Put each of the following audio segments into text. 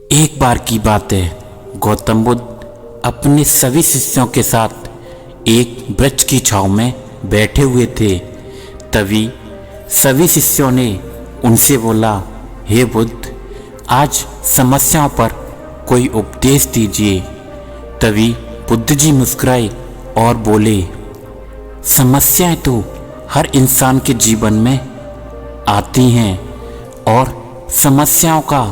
एक बार की बात है, गौतम बुद्ध अपने सभी शिष्यों के साथ एक वृक्ष की छांव में बैठे हुए थे। तभी सभी शिष्यों ने उनसे बोला, हे बुद्ध, आज समस्याओं पर कोई उपदेश दीजिए। तभी बुद्ध जी मुस्कुराए और बोले, समस्याएं तो हर इंसान के जीवन में आती हैं और समस्याओं का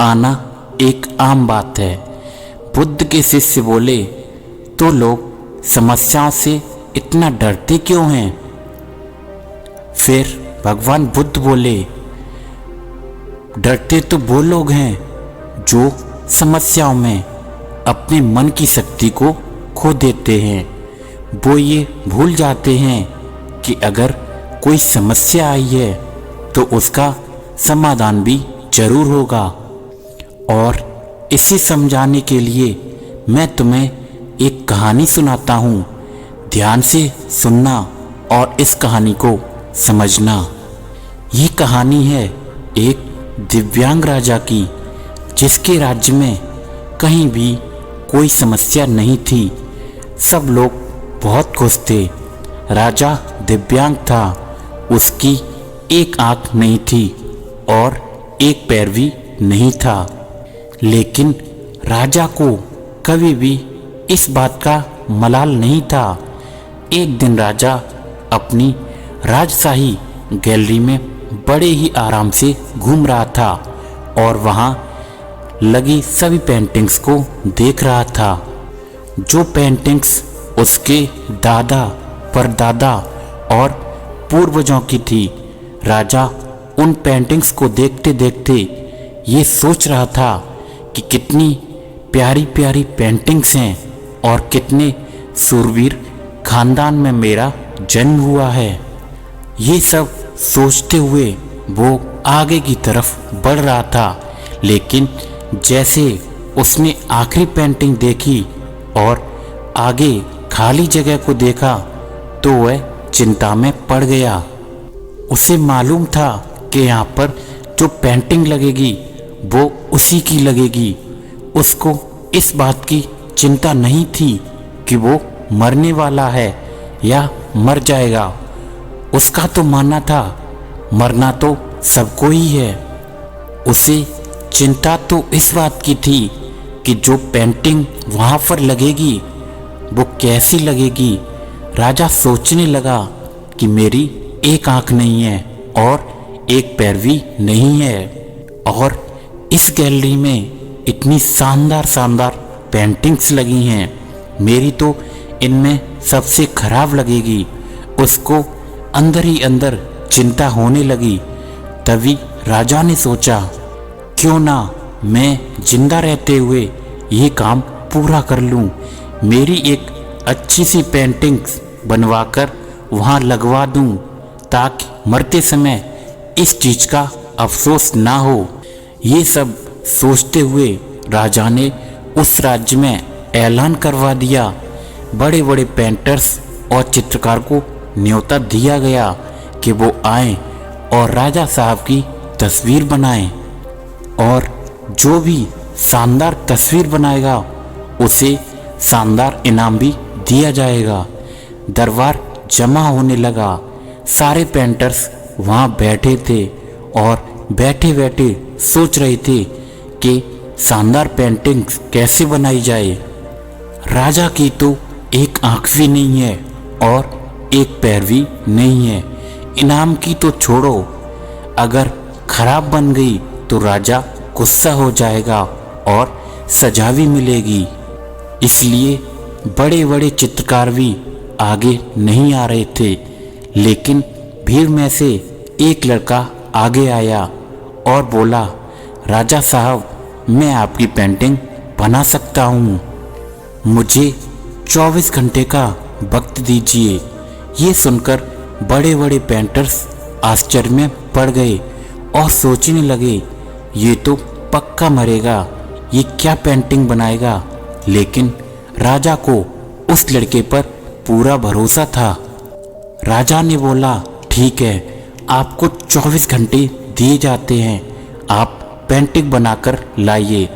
आना एक आम बात है। बुद्ध के शिष्य बोले, तो लोग समस्याओं से इतना डरते क्यों हैं? फिर भगवान बुद्ध बोले, डरते तो वो लोग हैं जो समस्याओं में अपने मन की शक्ति को खो देते हैं। वो ये भूल जाते हैं कि अगर कोई समस्या आई है तो उसका समाधान भी जरूर होगा। और इसे समझाने के लिए मैं तुम्हें एक कहानी सुनाता हूँ। ध्यान से सुनना और इस कहानी को समझना। ये कहानी है एक दिव्यांग राजा की, जिसके राज्य में कहीं भी कोई समस्या नहीं थी। सब लोग बहुत खुश थे। राजा दिव्यांग था, उसकी एक आंख नहीं थी और एक पैर भी नहीं था। लेकिन राजा को कभी भी इस बात का मलाल नहीं था। एक दिन राजा अपनी राजशाही गैलरी में बड़े ही आराम से घूम रहा था और वहाँ लगी सभी पेंटिंग्स को देख रहा था, जो पेंटिंग्स उसके दादा, परदादा और पूर्वजों की थी। राजा उन पेंटिंग्स को देखते देखते ये सोच रहा था कि कितनी प्यारी प्यारी पेंटिंग्स हैं और कितने सूरवीर खानदान में मेरा जन्म हुआ है। ये सब सोचते हुए वो आगे की तरफ बढ़ रहा था। लेकिन जैसे उसने आखिरी पेंटिंग देखी और आगे खाली जगह को देखा तो वह चिंता में पड़ गया। उसे मालूम था कि यहाँ पर जो पेंटिंग लगेगी वो उसी की लगेगी। उसको इस बात की चिंता नहीं थी कि वो मरने वाला है या मर जाएगा। उसका तो मानना था मरना तो सबको ही है। उसे चिंता तो इस बात की थी कि जो पेंटिंग वहाँ पर लगेगी वो कैसी लगेगी। राजा सोचने लगा कि मेरी एक आंख नहीं है और एक पैर भी नहीं है और इस गैलरी में इतनी शानदार शानदार पेंटिंग्स लगी हैं, मेरी तो इनमें सबसे खराब लगेगी। उसको अंदर ही अंदर चिंता होने लगी। तभी राजा ने सोचा, क्यों ना मैं जिंदा रहते हुए ये काम पूरा कर लूं। मेरी एक अच्छी सी पेंटिंग्स बनवाकर वहाँ लगवा दूं ताकि मरते समय इस चीज़ का अफसोस ना हो। ये सब सोचते हुए राजा ने उस राज्य में ऐलान करवा दिया। बड़े बड़े पेंटर्स और चित्रकार को न्योता दिया गया कि वो आएं और राजा साहब की तस्वीर बनाएं और जो भी शानदार तस्वीर बनाएगा उसे शानदार इनाम भी दिया जाएगा। दरबार जमा होने लगा। सारे पेंटर्स वहाँ बैठे थे और बैठे बैठे सोच रहे थे कि शानदार पेंटिंग्स कैसे बनाई जाए। राजा की तो एक आँख भी नहीं है और एक पैर भी नहीं है। इनाम की तो छोड़ो, अगर खराब बन गई तो राजा गुस्सा हो जाएगा और सजा भी मिलेगी। इसलिए बड़े बड़े चित्रकार भी आगे नहीं आ रहे थे। लेकिन भीड़ में से एक लड़का आगे आया और बोला, राजा साहब, मैं आपकी पेंटिंग बना सकता हूँ, मुझे 24 घंटे का वक्त दीजिए। ये सुनकर बड़े बड़े पेंटर्स आश्चर्य में पड़ गए और सोचने लगे, ये तो पक्का मरेगा, ये क्या पेंटिंग बनाएगा। लेकिन राजा को उस लड़के पर पूरा भरोसा था। राजा ने बोला, ठीक है, आपको 24 घंटे दिए जाते हैं, आप पेंटिंग बनाकर लाइए।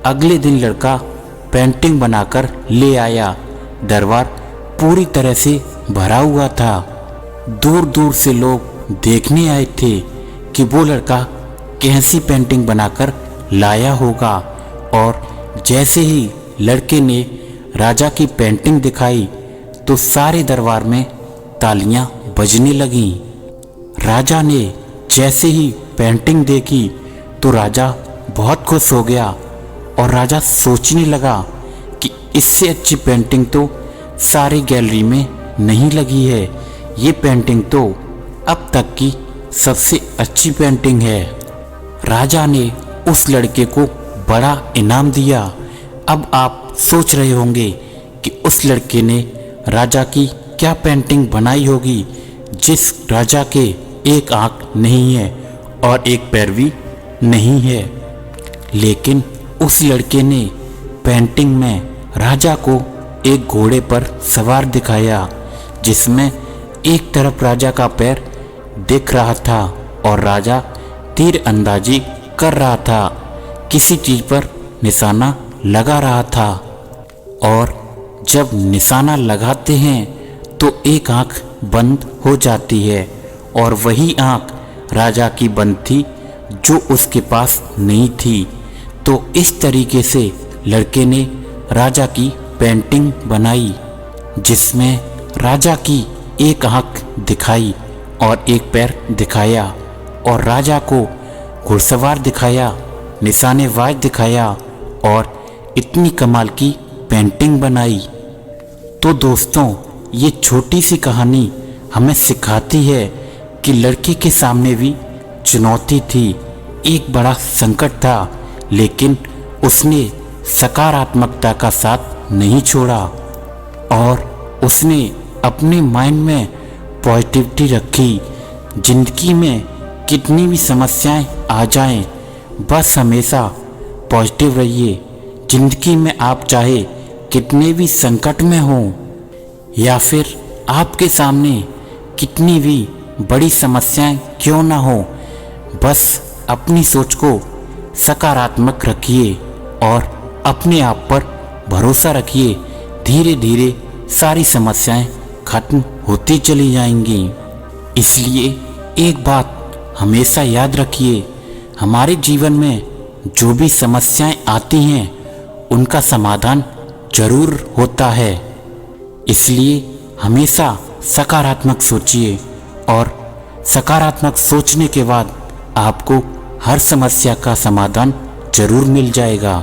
अगले दिन लड़का पेंटिंग बनाकर ले आया। दरबार पूरी तरह से भरा हुआ था। दूर दूर से लोग देखने आए थे कि वो लड़का कैसी पेंटिंग बनाकर लाया होगा। और जैसे ही लड़के ने राजा की पेंटिंग दिखाई तो सारे दरबार में तालियां बजने लगीं। राजा ने जैसे ही पेंटिंग देखी तो राजा बहुत खुश हो गया और राजा सोचने लगा कि इससे अच्छी पेंटिंग तो सारी गैलरी में नहीं लगी है। ये पेंटिंग तो अब तक की सबसे अच्छी पेंटिंग है। राजा ने उस लड़के को बड़ा इनाम दिया। अब आप सोच रहे होंगे कि उस लड़के ने राजा की क्या पेंटिंग बनाई होगी, जिस राजा के एक आंख नहीं है और एक पैर भी नहीं है। लेकिन उस लड़के ने पेंटिंग में राजा को एक घोड़े पर सवार दिखाया, जिसमें एक तरफ राजा का पैर दिख रहा था और राजा तीर अंदाजी कर रहा था, किसी चीज पर निशाना लगा रहा था। और जब निशाना लगाते हैं तो एक आंख बंद हो जाती है और वही आंख राजा की बंद थी जो उसके पास नहीं थी। तो इस तरीके से लड़के ने राजा की पेंटिंग बनाई, जिसमें राजा की एक आंख दिखाई और एक पैर दिखाया और राजा को घुड़सवार दिखाया, निशानेबाज दिखाया और इतनी कमाल की पेंटिंग बनाई। तो दोस्तों, ये छोटी सी कहानी हमें सिखाती है कि लड़के के सामने भी चुनौती थी, एक बड़ा संकट था, लेकिन उसने सकारात्मकता का साथ नहीं छोड़ा और उसने अपने माइंड में पॉजिटिविटी रखी। जिंदगी में कितनी भी समस्याएं आ जाएं, बस हमेशा पॉजिटिव रहिए। जिंदगी में आप चाहे कितने भी संकट में हो या फिर आपके सामने कितनी भी बड़ी समस्याएं क्यों ना हो, बस अपनी सोच को सकारात्मक रखिए और अपने आप पर भरोसा रखिए। धीरे धीरे सारी समस्याएं खत्म होती चली जाएंगी। इसलिए एक बात हमेशा याद रखिए, हमारे जीवन में जो भी समस्याएं आती हैं उनका समाधान जरूर होता है। इसलिए हमेशा सकारात्मक सोचिए और सकारात्मक सोचने के बाद आपको हर समस्या का समाधान जरूर मिल जाएगा।